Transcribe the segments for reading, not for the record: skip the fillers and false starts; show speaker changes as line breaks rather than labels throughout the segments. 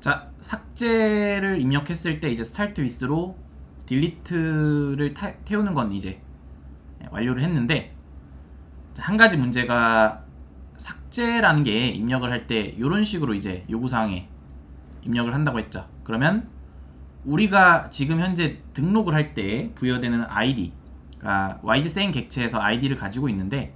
자, 삭제를 입력했을 때 이제 스타트 위스로 딜리트를 태우는 건 이제 완료를 했는데, 자, 한 가지 문제가 삭제라는 게 입력을 할 때 이런 식으로 이제 요구사항에 입력을 한다고 했죠. 그러면 우리가 지금 현재 등록을 할 때 부여되는 ID, 그러니까 YGSAN 객체에서 ID를 가지고 있는데,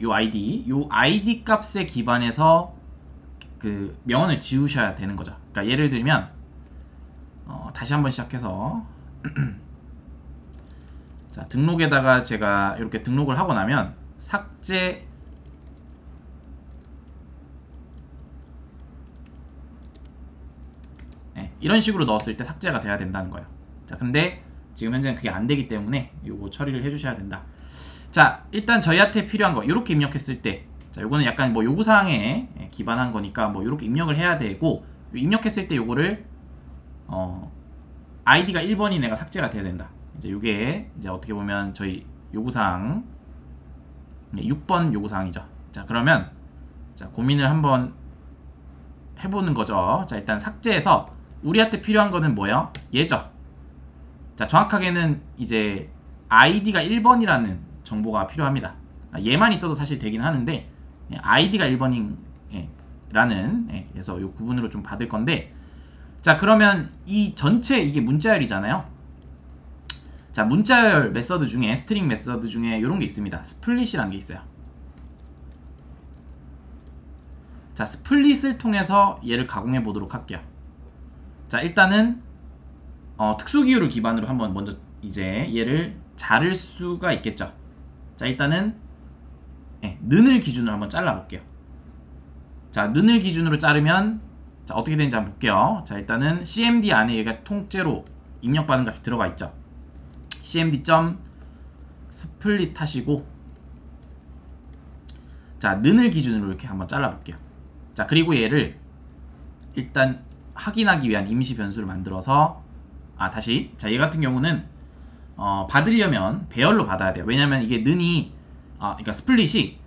요 ID 값에 기반해서 그 명언을 지우셔야 되는 거죠. 그러니까 예를 들면 다시 한번 시작해서 자, 등록에다가 제가 이렇게 등록을 하고 나면 삭제 이런 식으로 넣었을 때 삭제가 돼야 된다는 거예요. 자, 근데 지금 현재는 그게 안 되기 때문에 요거 처리를 해주셔야 된다. 자, 일단 저희한테 필요한 거 이렇게 입력했을 때, 자, 요거는 약간 뭐 요구사항에 기반한 거니까 뭐 이렇게 입력을 해야 되고, 입력했을 때 요거를 ID가 1번이 내가 삭제가 돼야 된다. 이제 요게 이제 어떻게 보면 저희 요구사항 6번 요구사항이죠. 자, 그러면 자, 고민을 한번 해보는 거죠. 자, 일단 삭제해서 우리한테 필요한 거는 뭐예요? 얘죠. 자, 정확하게는 이제 ID가 1번이라는 정보가 필요합니다. 얘만 있어도 사실 되긴 하는데 ID가 1번인 라는 그래서 요 구분으로 좀 받을 건데, 자, 그러면 이 전체 이게 문자열이잖아요. 자, 문자열 메서드 중에 스트링 메서드 중에 이런 게 있습니다. 스플릿이라는 게 있어요. 자, 스플릿을 통해서 얘를 가공해 보도록 할게요. 자, 일단은 특수기호를 기반으로 한번 먼저 이제 얘를 자를 수가 있겠죠. 자, 일단은 는을 기준으로 한번 잘라 볼게요. 자, 는을 기준으로 자르면 자, 어떻게 되는지 한번 볼게요. 자, 일단은 cmd 안에 얘가 통째로 입력받은 값이 들어가 있죠. cmd.split 하시고, 자, 는을 기준으로 이렇게 한번 잘라 볼게요. 자, 그리고 얘를 일단 확인하기 위한 임시 변수를 만들어서 다시, 자, 얘 같은 경우는 받으려면 배열로 받아야 돼요. 왜냐면 이게 는이 그러니까 스플릿이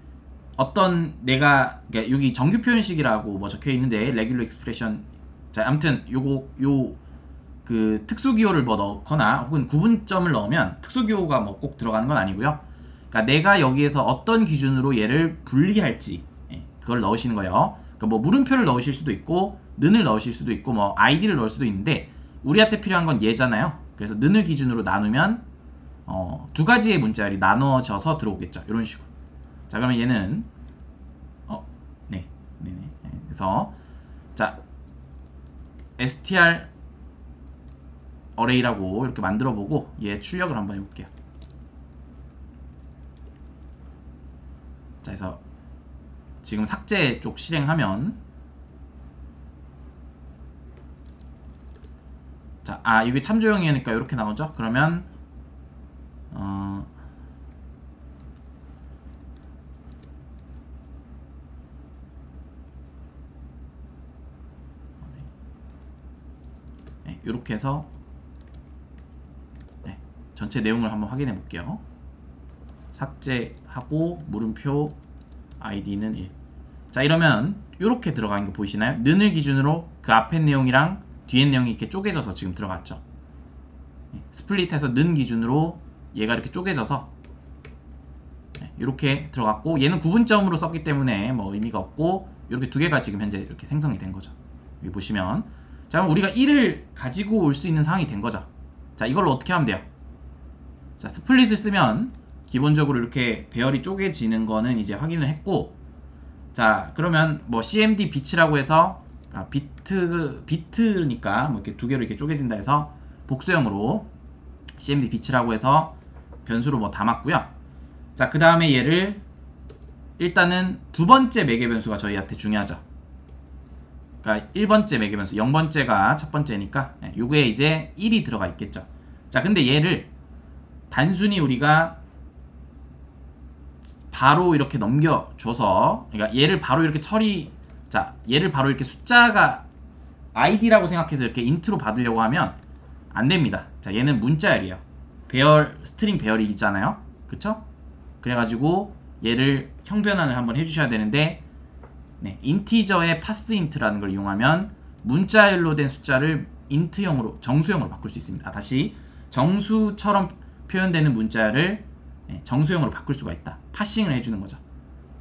어떤 내가, 그러니까 여기 정규 표현식이라고 뭐 적혀 있는데 레귤러 익스프레션, 자, 아무튼 요거 그 특수기호를 뭐 넣거나 혹은 구분점을 넣으면 특수기호가 뭐 꼭 들어가는 건 아니고요. 그러니까 내가 여기에서 어떤 기준으로 얘를 분리할지 그걸 넣으시는 거예요. 그러니까 뭐 물음표를 넣으실 수도 있고 는을 넣으실 수도 있고 뭐 id를 넣을 수도 있는데, 우리한테 필요한 건 얘잖아요. 그래서 는을 기준으로 나누면 두 가지의 문자열이 나눠져서 들어오겠죠. 이런 식으로. 자, 그러면 얘는 그래서 자, str array라고 이렇게 만들어 보고 얘 출력을 한번 해볼게요. 자, 그래서 지금 삭제 쪽 실행하면, 자, 이게 참조형이니까 이렇게 나오죠. 그러면 이렇게 해서 전체 내용을 한번 확인해 볼게요. 삭제하고 물음표 id는 1. 자, 이러면 이렇게 들어가는 거 보이시나요? 는을 기준으로 그 앞에 내용이랑 뒤에 내용이 이렇게 쪼개져서 지금 들어갔죠. 스플릿해서 는 기준으로 얘가 이렇게 쪼개져서 이렇게 들어갔고, 얘는 구분점으로 썼기 때문에 뭐 의미가 없고, 이렇게 두 개가 지금 현재 이렇게 생성이 된 거죠. 여기 보시면, 자, 그럼 우리가 1을 가지고 올 수 있는 상황이 된 거죠. 자, 이걸로 어떻게 하면 돼요? 자, 스플릿을 쓰면 기본적으로 이렇게 배열이 쪼개지는 거는 이제 확인을 했고, 자, 그러면 뭐 cmd 비트라고 해서 비트니까 뭐 이렇게 두 개로 이렇게 쪼개진다 해서 복수형으로 cmd 비트라고 해서 변수로 뭐 담았고요. 자, 그 다음에 얘를 일단은 두 번째 매개 변수가 저희한테 중요하죠. 그러니까 1번째 매개 변수, 0번째가 첫 번째니까 요거에 이제 1이 들어가 있겠죠. 자, 근데 얘를 단순히 우리가 바로 이렇게 넘겨줘서, 그러니까 얘를 바로 이렇게 자, 얘를 바로 이렇게 숫자가 id라고 생각해서 이렇게 인트로 받으려고 하면 안 됩니다. 자, 얘는 문자열이에요. 배열, 스트링 배열이 있잖아요. 그쵸? 그래가지고 얘를 형변환을 한번 해주셔야 되는데, 네, 인티저의 파스인트라는 걸 이용하면 문자열로 된 숫자를 인트형으로 정수형으로 바꿀 수 있습니다. 다시 정수처럼 표현되는 문자를 정수형으로 바꿀 수가 있다. 파싱을 해주는 거죠.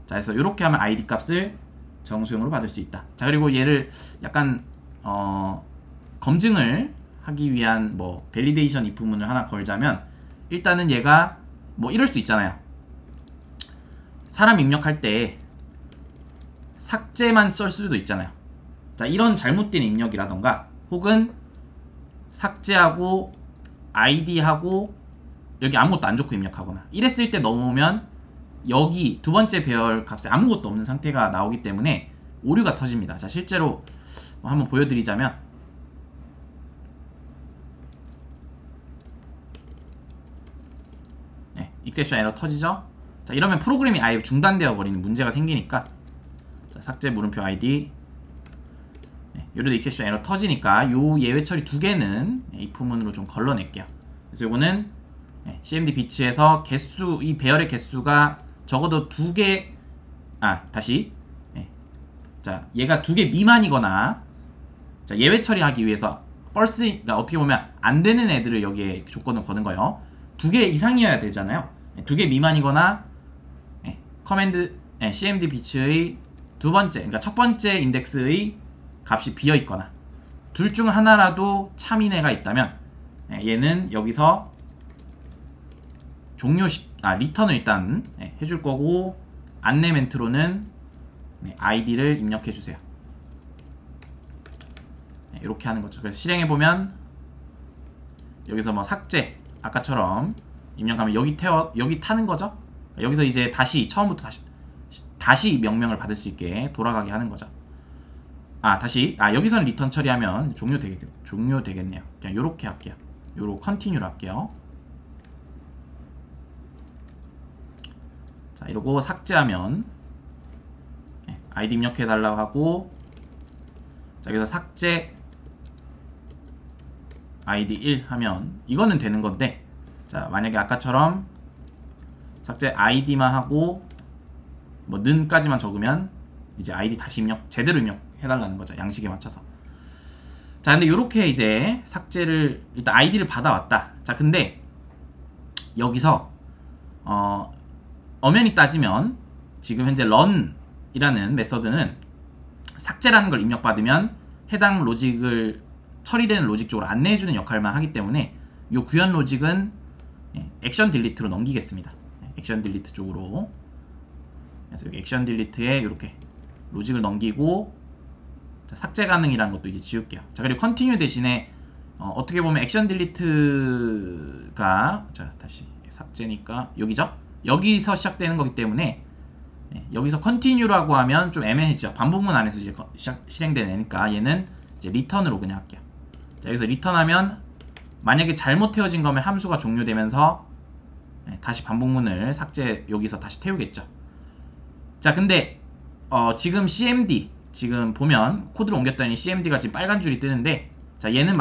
자, 그래서 이렇게 하면 id 값을 정수형으로 받을 수 있다. 자, 그리고 얘를 약간 검증을 하기 위한 뭐 밸리데이션 if문을 하나 걸자면, 일단은 얘가 뭐 이럴 수 있잖아요. 사람 입력할 때 삭제만 쓸 수도 있잖아요. 자, 이런 잘못된 입력이라던가 혹은 삭제하고 id하고 여기 아무것도 안 좋고 입력하거나 이랬을 때 넘어오면 여기 두 번째 배열 값에 아무것도 없는 상태가 나오기 때문에 오류가 터집니다. 자, 실제로 한번 보여드리자면, 네, 익셉션 에러 터지죠? 자, 이러면 프로그램이 아예 중단되어 버리는 문제가 생기니까, 자, 삭제 물음표 id, 요래도 익셉션 에러 터지니까 요 예외 처리 두 개는 if문으로 좀 걸러낼게요. 그래서 요거는 cmd 비츠에서 개수, 이 배열의 개수가 적어도 두 개, 다시, 자, 얘가 두 개 미만이거나, 자, 예외 처리하기 위해서 펄스, 그러니까 어떻게 보면 안 되는 애들을 여기에 조건을 거는 거예요. 두 개 이상이어야 되잖아요. 두 개 미만이거나, 커맨드, cmd 비츠의 두 번째, 그러니까 첫 번째 인덱스의 값이 비어 있거나, 둘 중 하나라도 참인애가 있다면, 얘는 여기서 리턴을 일단 해줄 거고, 안내 멘트로는 id를 입력해 주세요. 이렇게 하는 거죠. 그래서 실행해보면 여기서 뭐 삭제, 아까처럼 입력하면 여기 타는 거죠. 여기서 이제 다시 처음부터 다시 명령을 받을 수 있게 돌아가게 하는 거죠. 여기서는 리턴 처리하면 종료되겠네요. 그냥 요렇게 할게요. 요로 컨티뉴로 할게요. 자, 이러고 삭제하면 아이디 입력해 달라고 하고, 자, 여기서 삭제 아이디 1 하면 이거는 되는 건데, 자, 만약에 아까처럼 삭제 아이디만 하고 뭐 는까지만 적으면 이제 아이디 다시 제대로 입력해 달라는 거죠. 양식에 맞춰서. 자, 근데 요렇게 이제 삭제를 일단 아이디를 받아왔다. 자, 근데 여기서 엄연히 따지면 지금 현재 run이라는 메서드는 삭제라는 걸 입력받으면 해당 로직을 처리되는 로직 쪽으로 안내해주는 역할만 하기 때문에 이 구현 로직은 액션 딜리트로 넘기겠습니다. 액션 딜리트 쪽으로. 그래서 여기 액션 딜리트에 이렇게 로직을 넘기고, 자, 삭제 가능이라는 것도 이제 지울게요. 자, 그리고 컨티뉴 대신에 어떻게 보면 액션 딜리트가, 자, 다시 삭제니까 여기죠? 여기서 시작되는 거기 때문에 여기서 컨티뉴라고 하면 좀 애매해지죠. 반복문 안에서 이제 실행되는 애니까 얘는 이제 리턴으로 그냥 할게요. 자, 여기서 리턴하면 만약에 잘못 태워진 거면 함수가 종료되면서 다시 반복문을 여기서 다시 태우겠죠. 자, 근데 지금 cmd, 지금 보면 코드를 옮겼더니 cmd가 지금 빨간 줄이 뜨는데, 자, 얘는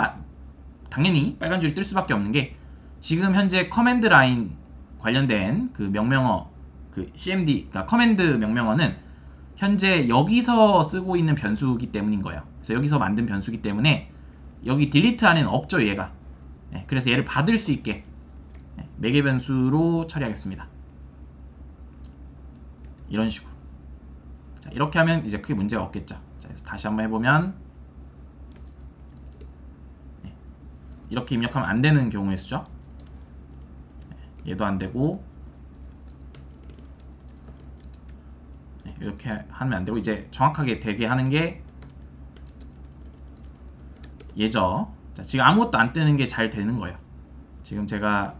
당연히 빨간 줄이 뜰 수밖에 없는 게, 지금 현재 커맨드 라인 관련된 그 명령어, 그 cmd, 그러니까 커맨드 명령어는 현재 여기서 쓰고 있는 변수이기 때문인 거예요. 그래서 여기서 만든 변수이기 때문에 여기 딜리트 안에는 없죠, 얘가. 그래서 얘를 받을 수 있게 매개 변수로 처리하겠습니다. 이런 식으로. 자, 이렇게 하면 이제 크게 문제가 없겠죠. 자, 그래서 다시 한번 해보면 이렇게 입력하면 안 되는 경우의 수죠. 얘도 안 되고, 이렇게 하면 안 되고, 이제 정확하게 되게 하는 게 얘죠. 자, 지금 아무것도 안 뜨는 게 잘 되는 거예요. 지금 제가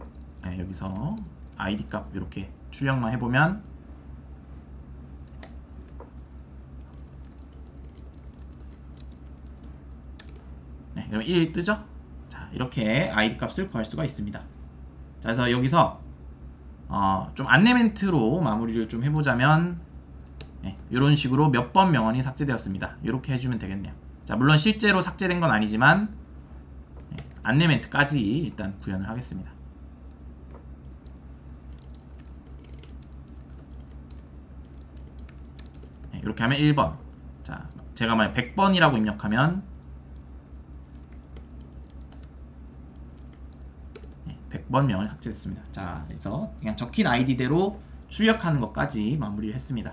여기서 id 값 이렇게 출력만 해보면 그러면 1 뜨죠? 자, 이렇게 id 값을 구할 수가 있습니다. 자, 그래서 여기서 좀 안내 멘트로 마무리를 좀 해보자면 이런 식으로 몇 번 명언이 삭제되었습니다. 이렇게 해주면 되겠네요. 자, 물론 실제로 삭제된 건 아니지만 안내 멘트까지 일단 구현을 하겠습니다. 이렇게 하면 1번, 제가 만약 100번이라고 입력하면 100번 명을 삭제됐습니다. 자, 그래서 그냥 적힌 아이디대로 출력하는 것까지 마무리를 했습니다.